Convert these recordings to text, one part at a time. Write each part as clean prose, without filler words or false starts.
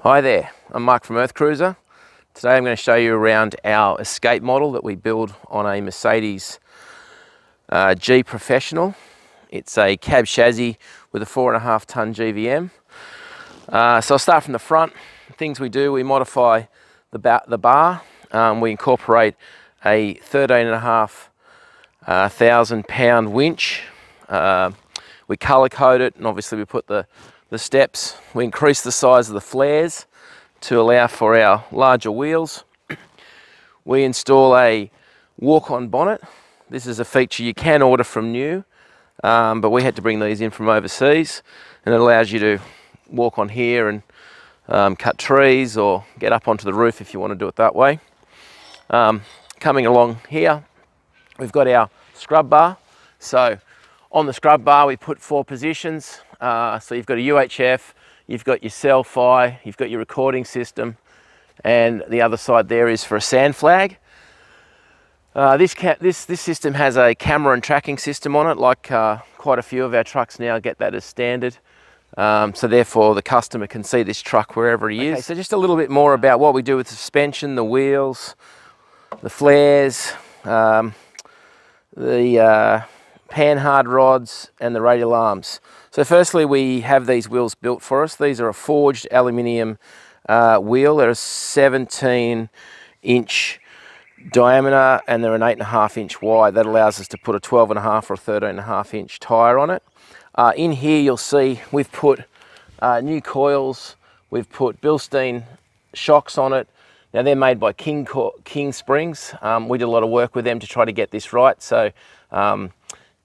Hi there, I'm Mark from Earth Cruiser. Today I'm going to show you around our Escape model that we build on a Mercedes G Professional. It's a cab chassis with a 4.5 tonne GVM. So I'll start from the front. Things we do, we modify the bar. We incorporate a 13.5 thousand pound winch. We colour code it, and obviously we put the steps. We increase the size of the flares to allow for our larger wheels. We install a walk-on bonnet. This is a feature you can order from new, but we had to bring these in from overseas, and it allows you to walk on here and cut trees or get up onto the roof if you want to do it that way. Coming along here, we've got our scrub bar. So on the scrub bar we put 4 positions. So you've got a UHF, you've got your cell-fi, you've got your recording system, and the other side there is for a sand flag. This system has a camera and tracking system on it, like quite a few of our trucks now get that as standard. So therefore the customer can see this truck wherever he is. So just a little bit more about what we do with the suspension, the wheels, the flares, the panhard rods and the radial arms. So firstly, we have these wheels built for us. These are a forged aluminium wheel. They're a 17-inch diameter and they're an 8.5 inch wide. That allows us to put a 12.5 or 13.5 inch tyre on it. In here you'll see we've put new coils, we've put Bilstein shocks on it. Now they're made by King Springs. We did a lot of work with them to try to get this right, so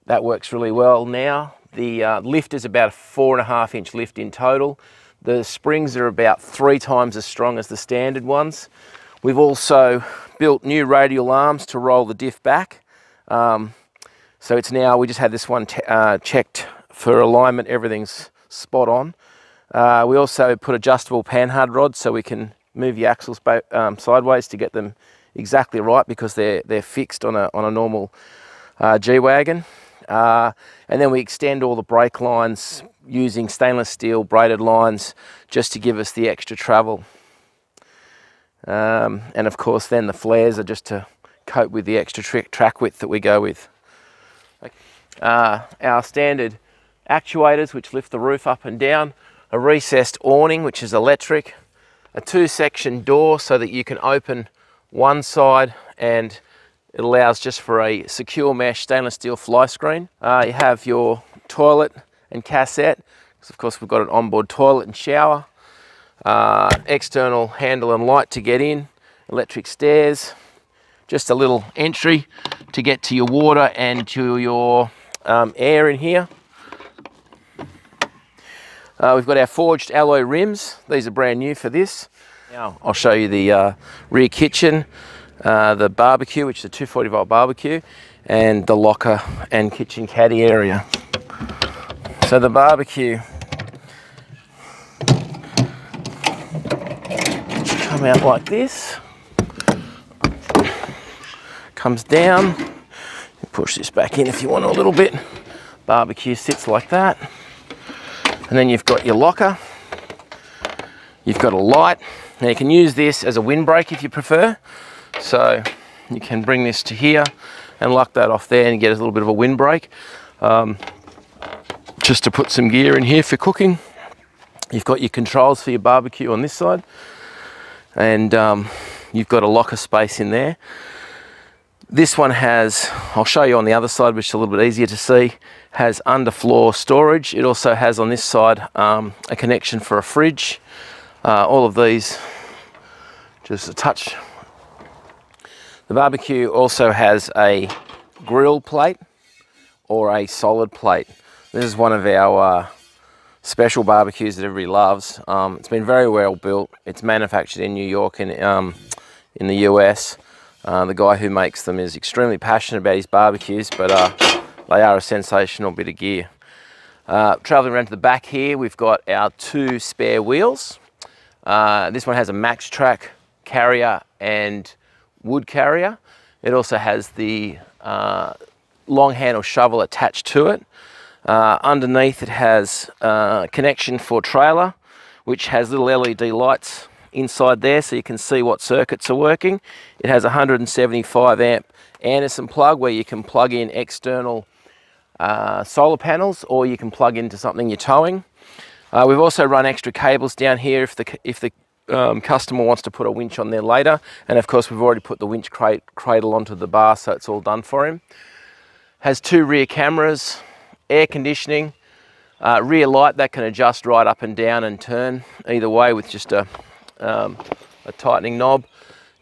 that works really well now. The lift is about a 4.5 inch lift in total. The springs are about 3 times as strong as the standard ones. We've also built new radial arms to roll the diff back. So it's now, we just had this one checked for alignment, everything's spot on. We also put adjustable panhard rods so we can move the axles sideways to get them exactly right, because they're fixed on a normal G-Wagon. And then we extend all the brake lines using stainless steel braided lines just to give us the extra travel. And of course then the flares are just to cope with the extra track width that we go with. Our standard actuators which lift the roof up and down, a recessed awning which is electric, a 2-section door so that you can open one side and it allows just for a secure mesh stainless steel fly screen. You have your toilet and cassette, because of course we've got an onboard toilet and shower. External handle and light to get in, electric stairs, just a little entry to get to your water and to your air in here. We've got our forged alloy rims. These are brand new for this. Now I'll show you the rear kitchen, the barbecue, which is a 240 volt barbecue, and the locker and kitchen caddy area. So the barbecue come out like this, comes down, you push this back in if you want a little bit. Barbecue sits like that, and then you've got your locker, you've got a light. Now you can use this as a windbreak if you prefer, so you can bring this to here and lock that off there and get a little bit of a windbreak. Just to put some gear in here for cooking. You've got your controls for your barbecue on this side, and you've got a locker space in there. This one has, I'll show you on the other side, which is a little bit easier to see, has underfloor storage. It also has on this side a connection for a fridge. All of these just a touch. The barbecue also has a grill plate or a solid plate. This is one of our special barbecues that everybody loves. It's been very well built. It's manufactured in New York and in the US. The guy who makes them is extremely passionate about his barbecues, but they are a sensational bit of gear. Traveling around to the back here, we've got our 2 spare wheels. This one has a MaxTrack carrier and wood carrier. It also has the long handle shovel attached to it. Underneath it has a connection for trailer. which has little LED lights inside there so you can see what circuits are working. It has a 175 amp Anderson plug where you can plug in external solar panels, or you can plug into something you're towing. We've also run extra cables down here if the customer wants to put a winch on there later, and of course we've already put the winch cradle onto the bar, so it's all done for him. Has 2 rear cameras, air conditioning, rear light that can adjust right up and down and turn either way with just a tightening knob.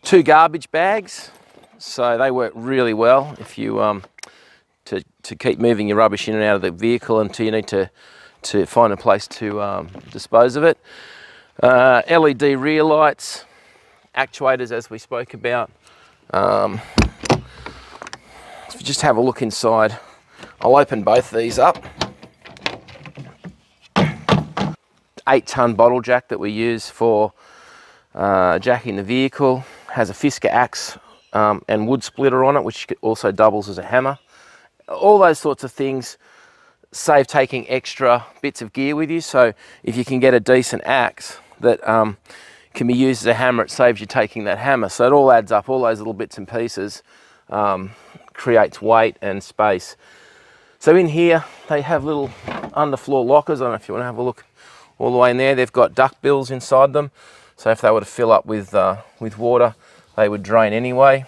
2 garbage bags, so they work really well if you to keep moving your rubbish in and out of the vehicle until you need to find a place to dispose of it. LED rear lights, actuators as we spoke about. If you just have a look inside, I'll open both these up. 8-ton bottle jack that we use for jacking the vehicle. Has a Fisker axe and wood splitter on it, which also doubles as a hammer. All those sorts of things save taking extra bits of gear with you. So if you can get a decent axe that can be used as a hammer, it saves you taking that hammer. So it all adds up, all those little bits and pieces creates weight and space. So in here they have little underfloor lockers. I don't know if you want to have a look all the way in there. They've got duck bills inside them, so if they were to fill up with water, they would drain anyway.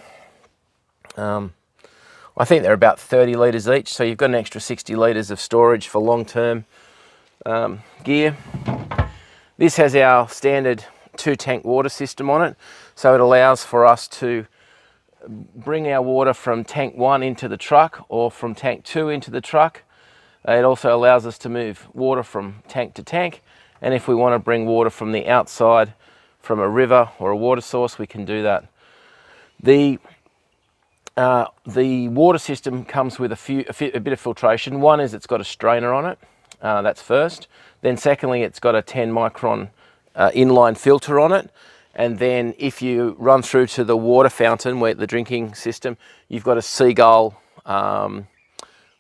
I think they're about 30 litres each, so you've got an extra 60 litres of storage for long-term gear. This has our standard 2-tank water system on it, so it allows for us to bring our water from tank 1 into the truck or from tank 2 into the truck. It also allows us to move water from tank to tank, and if we want to bring water from the outside from a river or a water source, we can do that. The water system comes with a bit of filtration. One is it's got a strainer on it, that's first. Then secondly, it's got a 10 micron inline filter on it. And then if you run through to the water fountain, where the drinking system, you've got a Seagull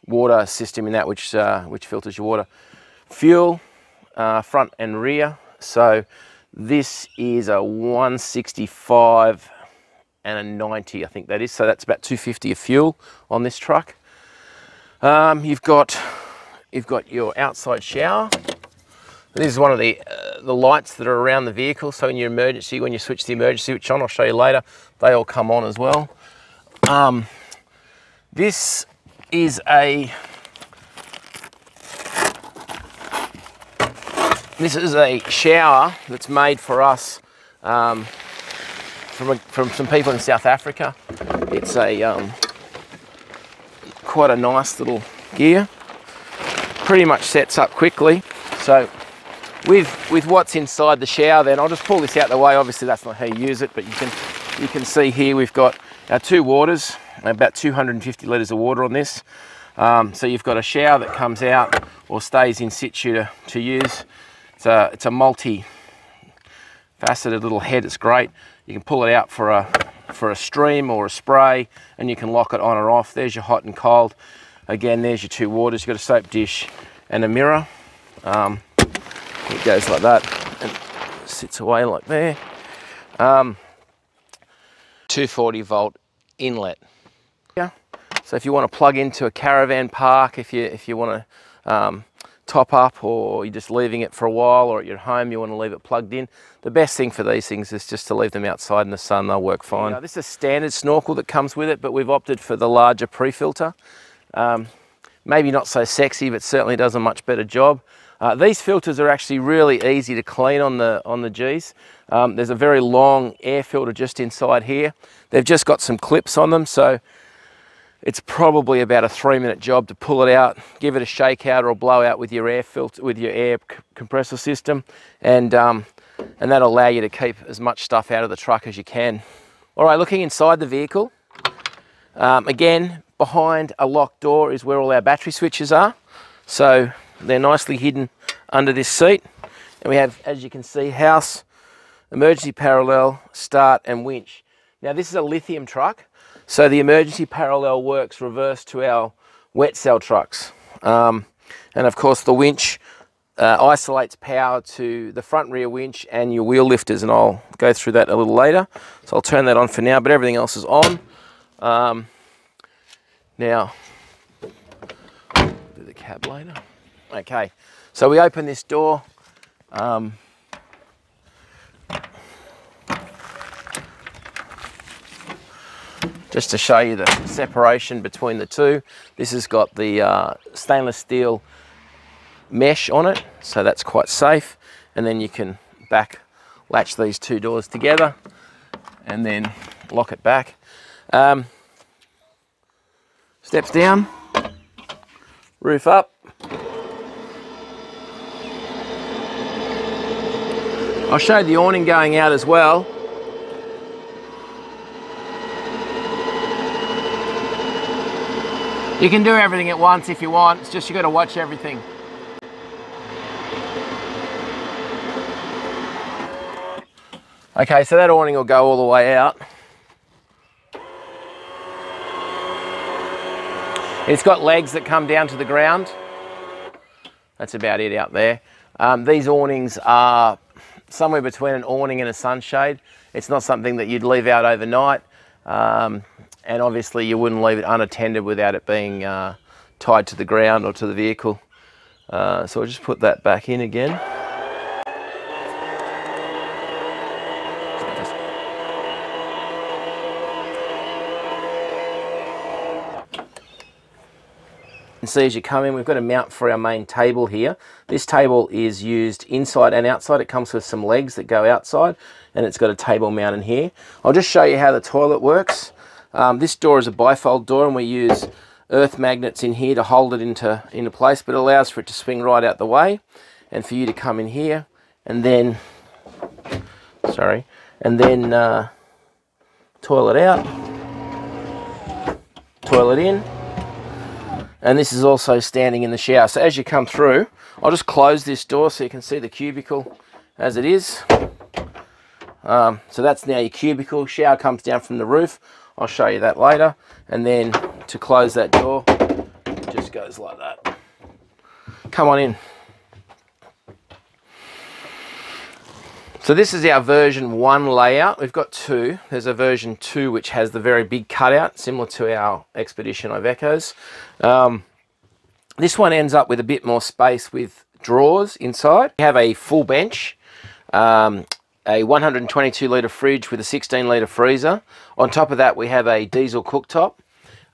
water system in that, which filters your water. Fuel, front and rear. So this is a 165 and a 90, I think that is. So that's about 250 of fuel on this truck. You've got your outside shower. This is one of the lights that are around the vehicle. So in your emergency, when you switch the emergency switch on, I'll show you later, they all come on as well. This is a shower that's made for us from some people in South Africa. It's quite a nice little gear. Pretty much sets up quickly. So with what's inside the shower, then I'll just pull this out the way. Obviously that's not how you use it, but you can see here we've got our 2 waters, about 250 litres of water on this. So you've got a shower that comes out or stays in situ to use. It's a multi-faceted little head. It's great. You can pull it out for a stream or a spray, and you can lock it on or off. There's your hot and cold. Again, there's your 2 waters. You've got a soap dish and a mirror. It goes like that and sits away like there. 240 volt inlet. Yeah. So if you want to plug into a caravan park, if you want to top up, or you're just leaving it for a while, or at your home you want to leave it plugged in, the best thing for these things is just to leave them outside in the sun. They'll work fine. This is a standard snorkel that comes with it, but we've opted for the larger pre-filter. Maybe not so sexy, but certainly does a much better job. These filters are actually really easy to clean on the G's. There's a very long air filter just inside here. They've just got some clips on them, so it's probably about a 3-minute job to pull it out, give it a shake out or a blowout with your air filter, with your air compressor system, and that'll allow you to keep as much stuff out of the truck as you can. All right, looking inside the vehicle, again, behind a locked door is where all our battery switches are. So they're nicely hidden under this seat. And we have, as you can see, house, emergency parallel, start and winch. Now this is a lithium truck, so the emergency parallel works reverse to our wet cell trucks. And of course the winch isolates power to the front rear winch and your wheel lifters, and I'll go through that a little later. So I'll turn that on for now, but everything else is on. Now, do the cab later. Okay, so we open this door. Just to show you the separation between the two. This has got the stainless steel mesh on it, so that's quite safe. And then you can back latch these two doors together and then lock it back. Steps down, roof up. I'll show the awning going out as well. You can do everything at once if you want, it's just you've got to watch everything. Okay, so that awning will go all the way out. It's got legs that come down to the ground. That's about it out there. These awnings are somewhere between an awning and a sunshade. It's not something that you'd leave out overnight. And obviously you wouldn't leave it unattended without it being tied to the ground or to the vehicle. So I'll just put that back in again. And see, as you come in, we've got a mount for our main table here. This table is used inside and outside. It comes with some legs that go outside, and it's got a table mount in here. I'll just show you how the toilet works. This door is a bifold door, and we use earth magnets in here to hold it into place, but it allows for it to swing right out the way and for you to come in here and then, toilet out, toilet in. And this is also standing in the shower. So as you come through, I'll just close this door so you can see the cubicle as it is. So that's now your cubicle. Shower comes down from the roof. I'll show you that later. And then to close that door, it just goes like that. Come on in. So this is our version 1 layout. We've got 2. There's a version 2 which has the very big cutout, similar to our Expedition Ivecos. This one ends up with a bit more space with drawers inside. We have a full bench, a 122 litre fridge with a 16 litre freezer. On top of that we have a diesel cooktop.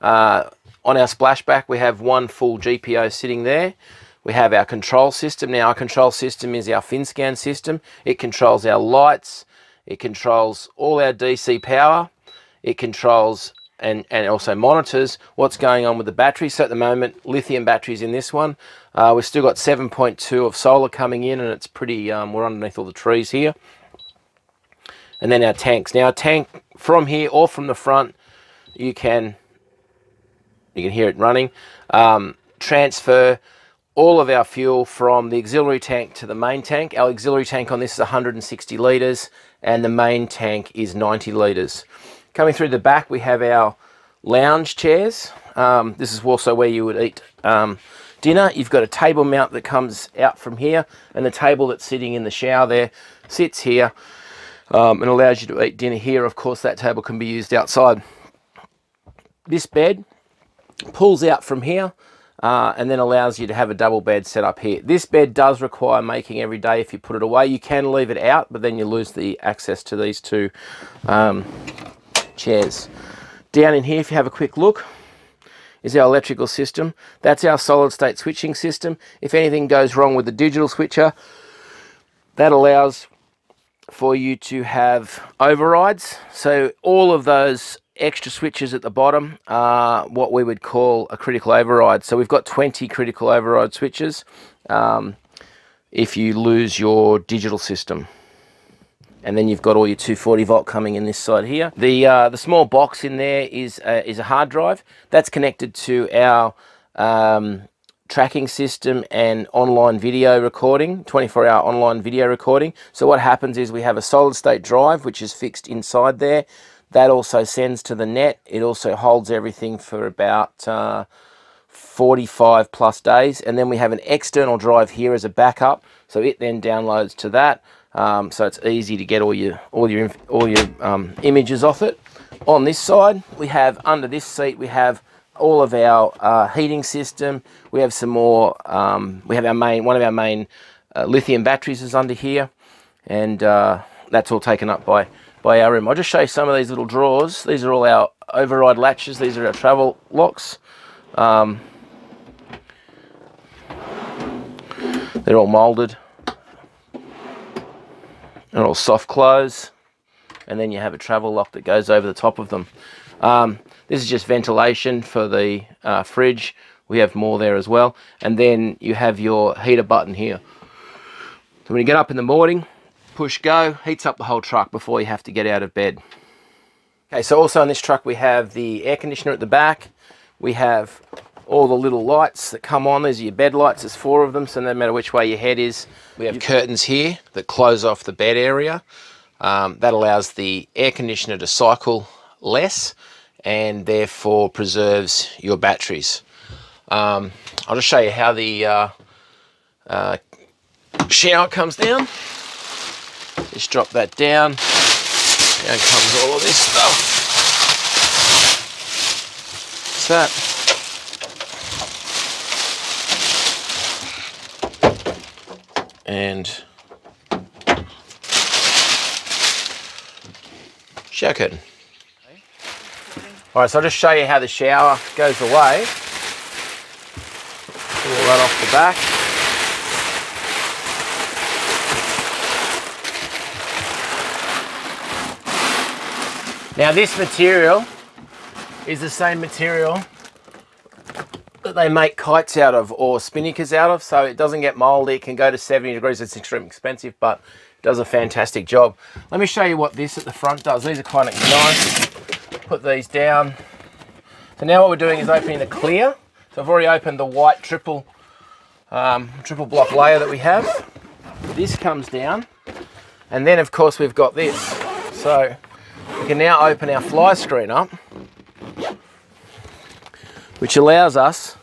On our splashback we have one full GPO sitting there. We have our control system. Now our control system is our FinScan system. It controls our lights, it controls all our DC power, it controls and also monitors what's going on with the battery. So at the moment, lithium batteries in this one. We've still got 7.2 of solar coming in, and it's pretty, we're underneath all the trees here. And then our tanks. Now a tank from here or from the front, you can hear it running, transfer all of our fuel from the auxiliary tank to the main tank. Our auxiliary tank on this is 160 litres and the main tank is 90 litres. Coming through the back we have our lounge chairs. This is also where you would eat dinner. You've got a table mount that comes out from here, and the table that's sitting in the shower there sits here and allows you to eat dinner here. Of course that table can be used outside. This bed pulls out from here and then allows you to have a double bed set up here. This bed does require making every day if you put it away. You can leave it out, but then you lose the access to these two chairs. Down in here, if you have a quick look, is our electrical system. That's our solid state switching system. If anything goes wrong with the digital switcher, that allows for you to have overrides. So all of those extra switches at the bottom are what we would call a critical override. So we've got 20 critical override switches if you lose your digital system. And then you've got all your 240 volt coming in this side here. The small box in there is a hard drive. That's connected to our tracking system and online video recording, 24-hour online video recording. So what happens is we have a solid state drive which is fixed inside there. That also sends to the net. It also holds everything for about 45 plus days. And then we have an external drive here as a backup, so it then downloads to that. So it's easy to get all your images off it. On this side, we have under this seat, we have all of our heating system. We have some more. We have one of our main lithium batteries is under here, and that's all taken up by our room. I'll just show you some of these little drawers. These are all our override latches. These are our travel locks. They're all molded. They're all soft close, and then you have a travel lock that goes over the top of them. This is just ventilation for the fridge. We have more there as well, and then you have your heater button here. So when you get up in the morning, push go, heats up the whole truck before you have to get out of bed. Okay, so also in this truck we have the air conditioner at the back. We have all the little lights that come on. These are your bed lights. There's 4 of them, so no matter which way your head is. We have curtains here that close off the bed area. That allows the air conditioner to cycle less and therefore preserves your batteries. I'll just show you how the shower comes down. Just drop that down. Down comes all of this stuff. That's that. And shower curtain. All right, so I'll just show you how the shower goes away. Pull all that off the back. Now this material is the same material that they make kites out of or spinnaker out of, so it doesn't get moldy. It can go to 70 degrees. It's extremely expensive, but it does a fantastic job. Let me show you what this at the front does. These are kind of nice. Put these down. So now what we're doing is opening the clear. So I've already opened the white triple block layer that we have. This comes down, and then of course we've got this. So we can now open our fly screen up, which allows us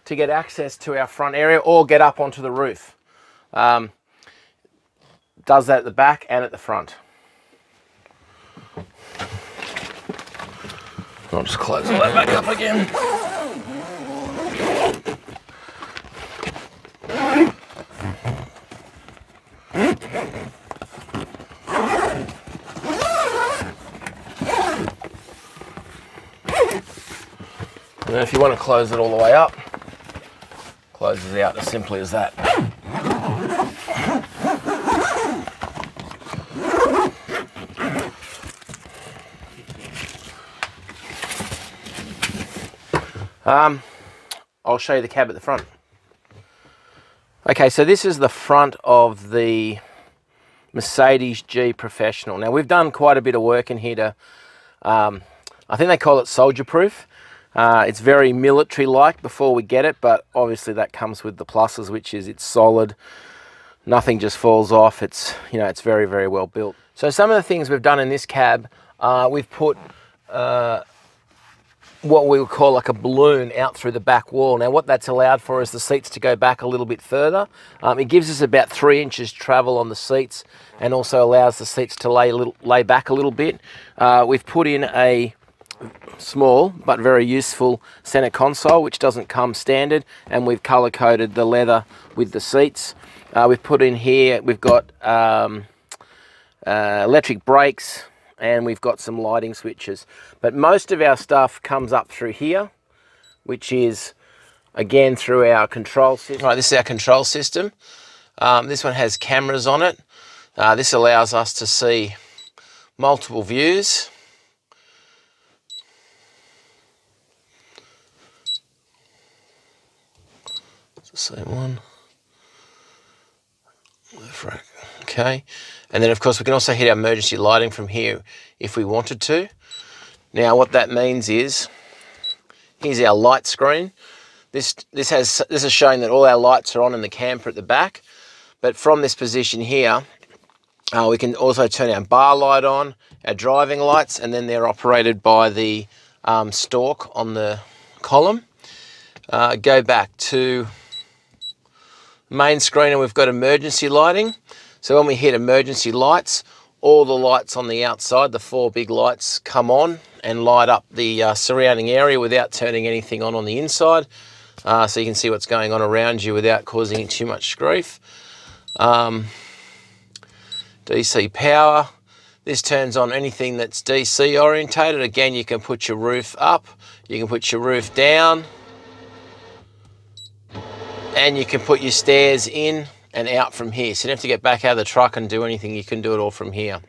to get access to our front area or get up onto the roof. Does that at the back and at the front. I'll just close all that back up again. And then if you want to close it all the way up, closes out as simply as that. I'll show you the cab at the front. Okay, so this is the front of the Mercedes G Professional. Now we've done quite a bit of work in here to, I think they call it soldier proof. It's very military-like before we get it, but obviously that comes with the pluses, which is it's solid, nothing just falls off. It's, you know, it's very, very well built. So some of the things we've done in this cab, we've put what we would call like a balloon out through the back wall. Now what that's allowed for is the seats to go back a little bit further. It gives us about 3 inches travel on the seats, and also allows the seats to lay back a little bit. We've put in a small but very useful center console, which doesn't come standard, and we've color coded the leather with the seats. We've put in here, we've got electric brakes, and we've got some lighting switches. But most of our stuff comes up through here, which is again through our control system. Right, this is our control system. This one has cameras on it. This allows us to see multiple views. It's the same one. Okay, and then of course we can also hit our emergency lighting from here if we wanted to. Now what that means is, here's our light screen. This is showing that all our lights are on in the camper at the back, but from this position here we can also turn our bar light on, our driving lights, and then they're operated by the stalk on the column. go back to main screen and we've got emergency lighting. So when we hit emergency lights, all the lights on the outside, the 4 big lights, come on and light up the surrounding area without turning anything on the inside. So you can see what's going on around you without causing too much grief. DC power. This turns on anything that's DC orientated. Again, you can put your roof up, you can put your roof down, and you can put your stairs in and out from here. So you don't have to get back out of the truck and do anything. You can do it all from here.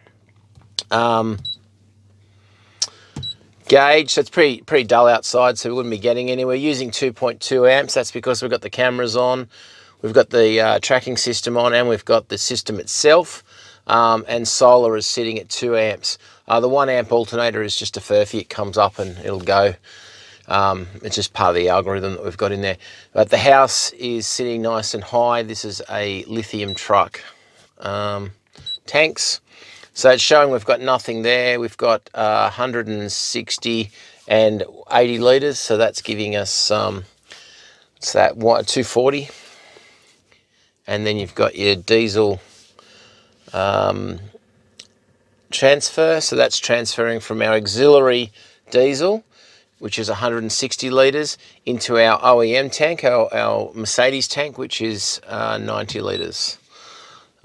Gauge, so it's pretty dull outside, so we wouldn't be getting anywhere. Using 2.2 amps, that's because we've got the cameras on, we've got the tracking system on, and we've got the system itself. And solar is sitting at 2 amps. The 1 amp alternator is just a furphy. It comes up and it'll go. It's just part of the algorithm that we've got in there. But the house is sitting nice and high. This is a lithium truck. Tanks. So it's showing we've got nothing there. We've got 160 and 80 litres. So that's giving us, what's that, 240. And then you've got your diesel transfer. So that's transferring from our auxiliary diesel, which is 160 litres, into our OEM tank, our Mercedes tank, which is 90 litres.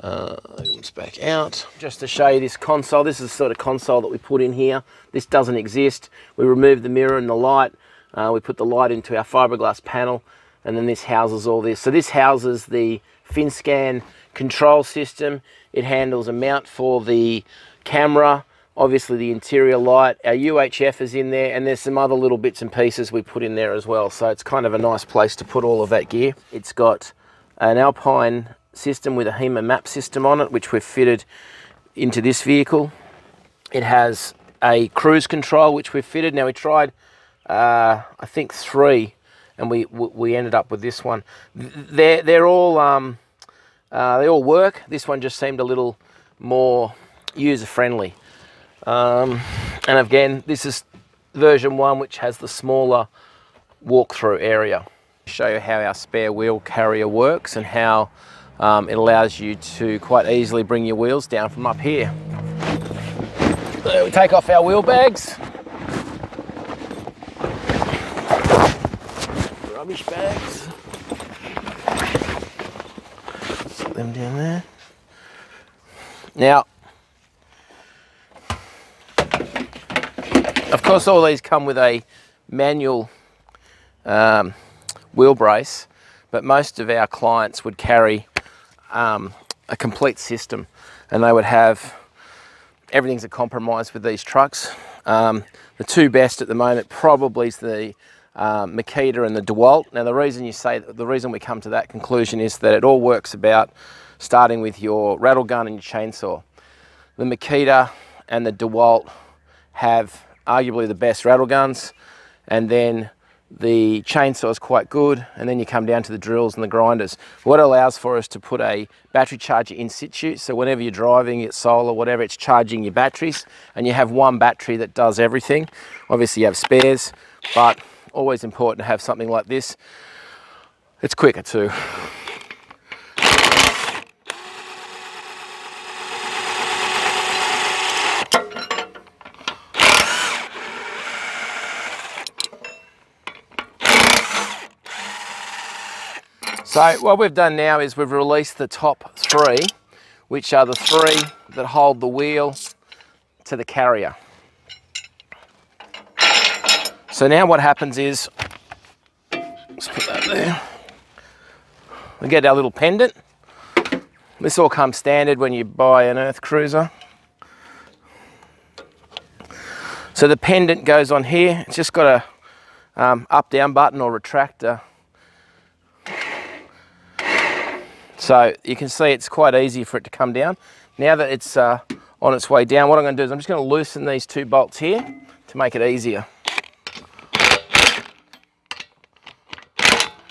It's back out. Just to show you this console, this is the sort of console that we put in here. This doesn't exist. We removed the mirror and the light. We put the light into our fiberglass panel, and then this houses all this. So this houses the FinScan control system. It handles a mount for the camera, obviously the interior light. Our UHF is in there, and there's some other little bits and pieces we put in there as well. So it's kind of a nice place to put all of that gear. It's got an Alpine system with a HEMA map system on it, which we've fitted into this vehicle. It has a cruise control, which we've fitted. Now we tried, I think 3, and we ended up with this one. They're all they all work. This one just seemed a little more user-friendly. And again, this is version 1, which has the smaller walk-through area. Show you how our spare wheel carrier works and how it allows you to quite easily bring your wheels down from up here. So we take off our wheel bags. Rubbish bags. Set them down there. Now, of course, all these come with a manual wheel brace, but most of our clients would carry a complete system, and they would have everything's a compromise with these trucks. The two best at the moment probably is the Makita and the DeWalt. Now the reason we come to that conclusion is that it all works about starting with your rattle gun and your chainsaw. The Makita and the DeWalt have arguably the best rattle guns, and then the chainsaw is quite good, and then you come down to the drills and the grinders. What it allows for is to put a battery charger in situ, so whenever you're driving, it's solar, whatever, it's charging your batteries, and you have one battery that does everything. Obviously you have spares, but always important to have something like this. It's quicker too. So what we've done now is we've released the top 3, which are the 3 that hold the wheel to the carrier. So now what happens is, let's put that there. We get our little pendant. This all comes standard when you buy an Earth Cruiser. So the pendant goes on here. It's just got a up-down button or retractor. So you can see it's quite easy for it to come down. Now that it's on its way down, what I'm going to do is I'm just going to loosen these 2 bolts here to make it easier.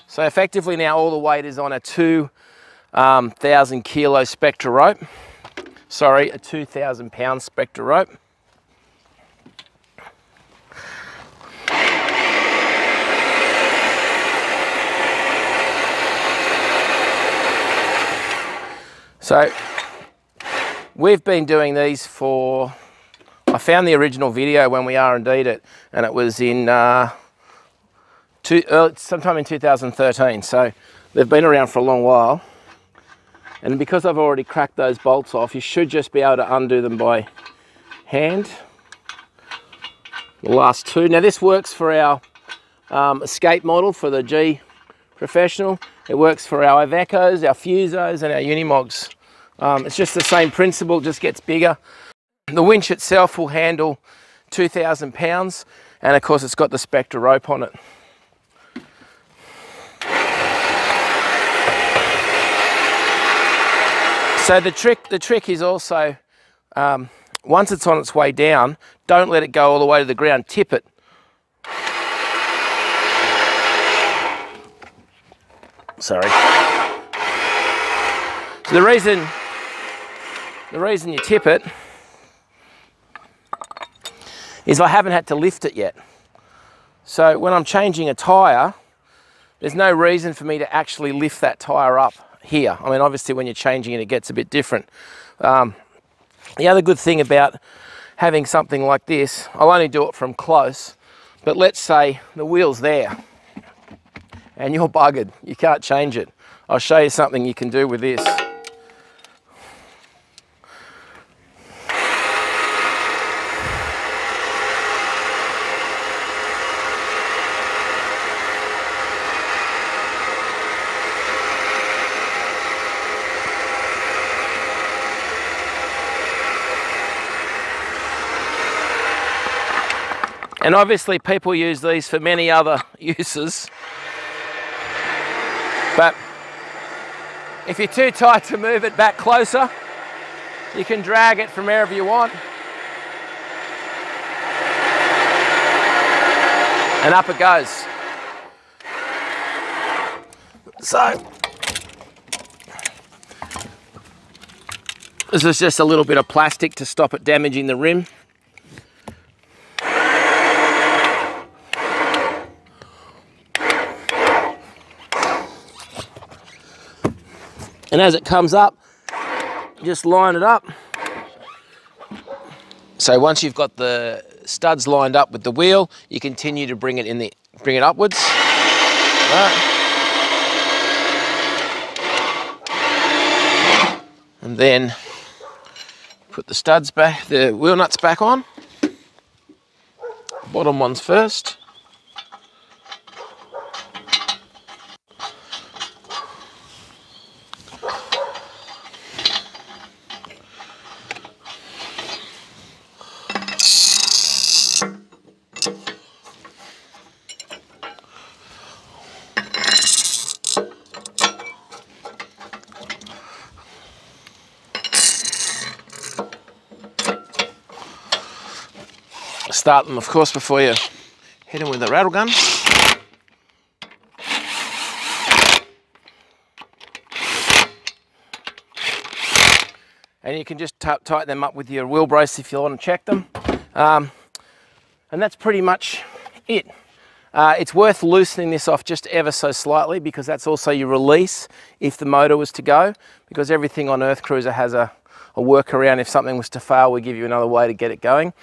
So effectively now all the weight is on a 2,000 kilo Spectra rope. Sorry, a 2,000 pound Spectra rope. So we've been doing these for, I found the original video when we R&D'd it, and it was in sometime in 2013. So they've been around for a long while. And because I've already cracked those bolts off, you should just be able to undo them by hand. The last two. Now this works for our Escape model for the G Professional. It works for our Ivecos, our Fusos and our Unimogs. It's just the same principle, just gets bigger. The winch itself will handle 2,000 pounds, and of course it's got the Spectra rope on it. So the trick is also, once it's on its way down, don't let it go all the way to the ground, tip it. Sorry. So the reason you tip it is I haven't had to lift it yet. So when I'm changing a tyre, there's no reason for me to actually lift that tyre up here. I mean, obviously when you're changing it, it gets a bit different. The other good thing about having something like this, I'll only do it from close, but let's say the wheel's there and you're buggered, you can't change it. I'll show you something you can do with this. And obviously people use these for many other uses. But if you're too tight to move it back closer, you can drag it from wherever you want. And up it goes. So, this is just a little bit of plastic to stop it damaging the rim. And as it comes up, just line it up. So once you've got the studs lined up with the wheel, you continue to bring it upwards. Right. And then put the studs back, the wheel nuts back on. Bottom ones first. Start them, of course, before you hit them with the rattle gun. And you can just tighten them up with your wheel brace if you want to check them. And that's pretty much it. It's worth loosening this off just ever so slightly, because that's also your release if the motor was to go, because everything on Earth Cruiser has a workaround. If something was to fail, we give you another way to get it going.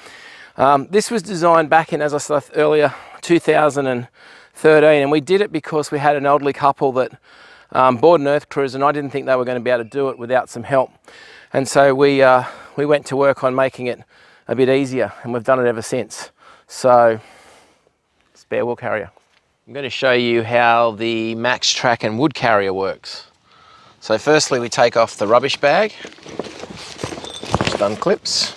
This was designed back in, as I said earlier, 2013, and we did it because we had an elderly couple that bought an Earth Cruiser, and I didn't think they were going to be able to do it without some help. And so we went to work on making it a bit easier, and we've done it ever since. So, spare wheel carrier. I'm going to show you how the MaxTrack and wood carrier works. So firstly, we take off the rubbish bag, just unclips.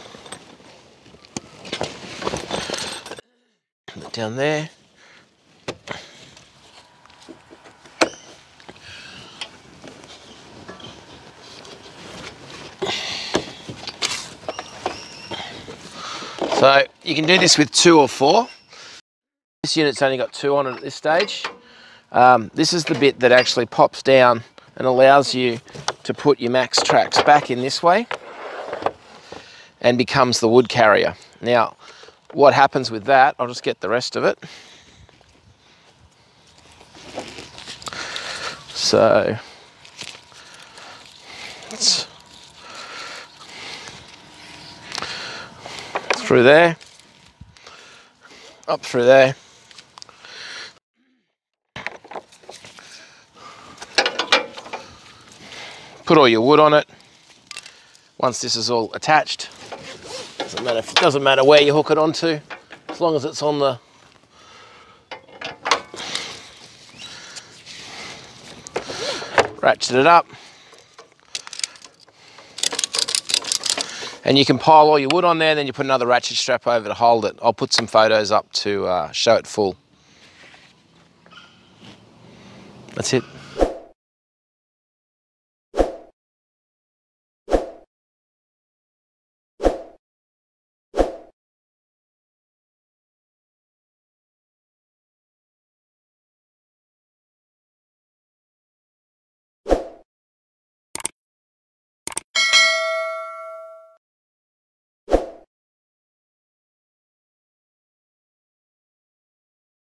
Put it down there. So you can do this with 2 or 4. This unit's only got 2 on it at this stage. This is the bit that actually pops down and allows you to put your MaxTracks back in this way and becomes the wood carrier. Now, what happens with that, I'll just get the rest of it. So, let's through there, up through there. Put all your wood on it. Once this is all attached, doesn't matter where you hook it onto, as long as it's on the ratchet it up. And you can pile all your wood on there, then you put another ratchet strap over to hold it. I'll put some photos up to show it full. That's it.